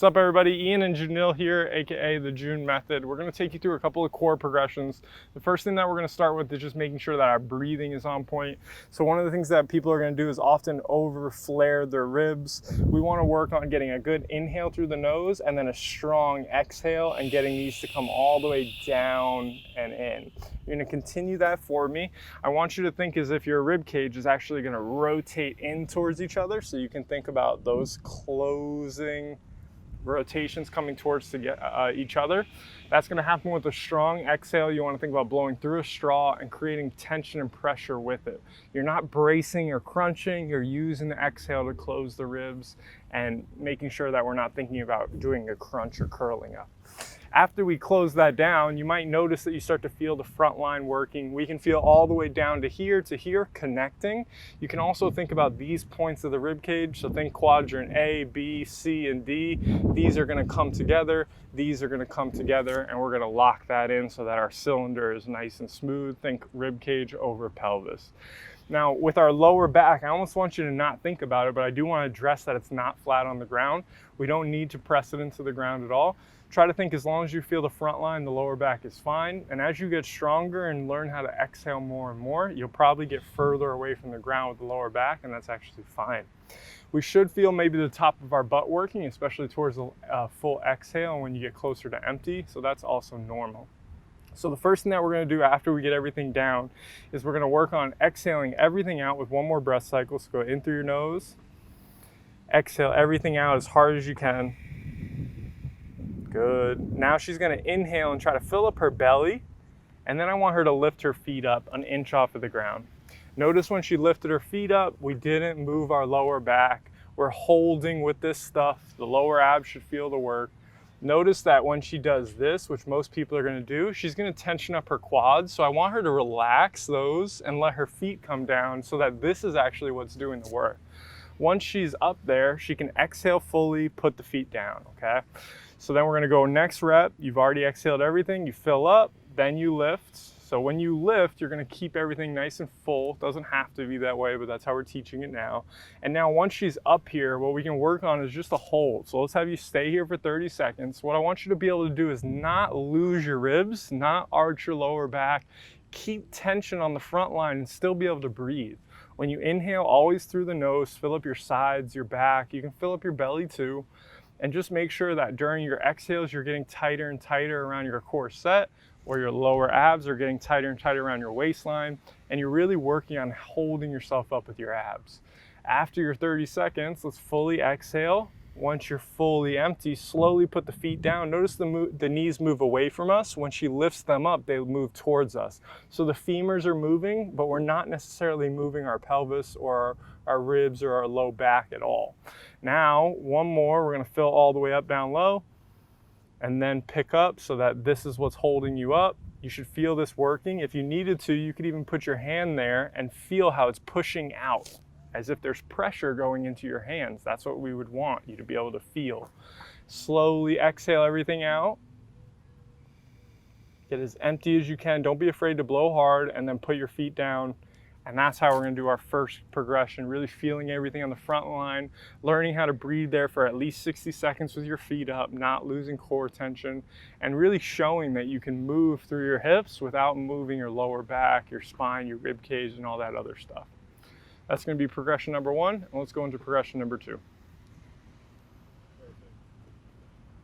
What's up, everybody? Ian and Janil here, aka the June Method. We're going to take you through a couple of core progressions. The first thing that we're going to start with is just making sure that our breathing is on point. So one of the things that people are going to do is often over flare their ribs. We want to work on getting a good inhale through the nose and then a strong exhale and getting these to come all the way down and in. You're going to continue that for me. I want you to think as if your rib cage is actually going to rotate in towards each other. So you can think about those closing rotations coming towards each other. That's going to happen with a strong exhale. You want to think about blowing through a straw and creating tension and pressure with it. You're not bracing or crunching, you're using the exhale to close the ribs and making sure that we're not thinking about doing a crunch or curling up. After we close that down, you might notice that you start to feel the front line working. We can feel all the way down to here connecting. You can also think about these points of the rib cage. So think quadrant A, B, C, and D. These are going to come together. These are going to come together, and we're going to lock that in so that our cylinder is nice and smooth. Think rib cage over pelvis. Now, with our lower back, I almost want you to not think about it, but I do want to address that it's not flat on the ground. We don't need to press it into the ground at all. Try to think as long as you feel the front line, the lower back is fine. And as you get stronger and learn how to exhale more and more, you'll probably get further away from the ground with the lower back, and that's actually fine. We should feel maybe the top of our butt working, especially towards the full exhale when you get closer to empty, so that's also normal. So the first thing that we're going to do after we get everything down is we're going to work on exhaling everything out with one more breath cycle. So go in through your nose, exhale everything out as hard as you can. Good. Now she's going to inhale and try to fill up her belly, and then I want her to lift her feet up an inch off of the ground. Notice when she lifted her feet up, we didn't move our lower back. We're holding with this stuff. The lower abs should feel the work. Notice that when she does this, which most people are going to do, she's going to tension up her quads. So I want her to relax those and let her feet come down so that this is actually what's doing the work. Once she's up there, she can exhale fully, put the feet down, okay? So then we're going to go next rep. You've already exhaled everything. You fill up, then you lift. So when you lift, you're going to keep everything nice and full. Doesn't have to be that way, but that's how we're teaching it now. And now once she's up here, what we can work on is just a hold. So let's have you stay here for 30 seconds. What I want you to be able to do is not lose your ribs, not arch your lower back. Keep tension on the front line and still be able to breathe. When you inhale, always through the nose, fill up your sides, your back. You can fill up your belly too. And just make sure that during your exhales, you're getting tighter and tighter around your core set, or your lower abs are getting tighter and tighter around your waistline, and you're really working on holding yourself up with your abs. After your 30 seconds, let's fully exhale. Once you're fully empty, slowly put the feet down. Notice the knees move away from us. When she lifts them up, they move towards us. So the femurs are moving, but we're not necessarily moving our pelvis or our ribs or our low back at all. Now, one more, we're going to fill all the way up, down low, and then pick up so that this is what's holding you up. You should feel this working. If you needed to, you could even put your hand there and feel how it's pushing out, as if there's pressure going into your hands. That's what we would want you to be able to feel. Slowly exhale everything out. Get as empty as you can. Don't be afraid to blow hard, and then put your feet down. And that's how we're going to do our first progression, really feeling everything on the front line, learning how to breathe there for at least 60 seconds with your feet up, not losing core tension, and really showing that you can move through your hips without moving your lower back, your spine, your rib cage, and all that other stuff. That's going to be progression number one, and let's go into progression number two.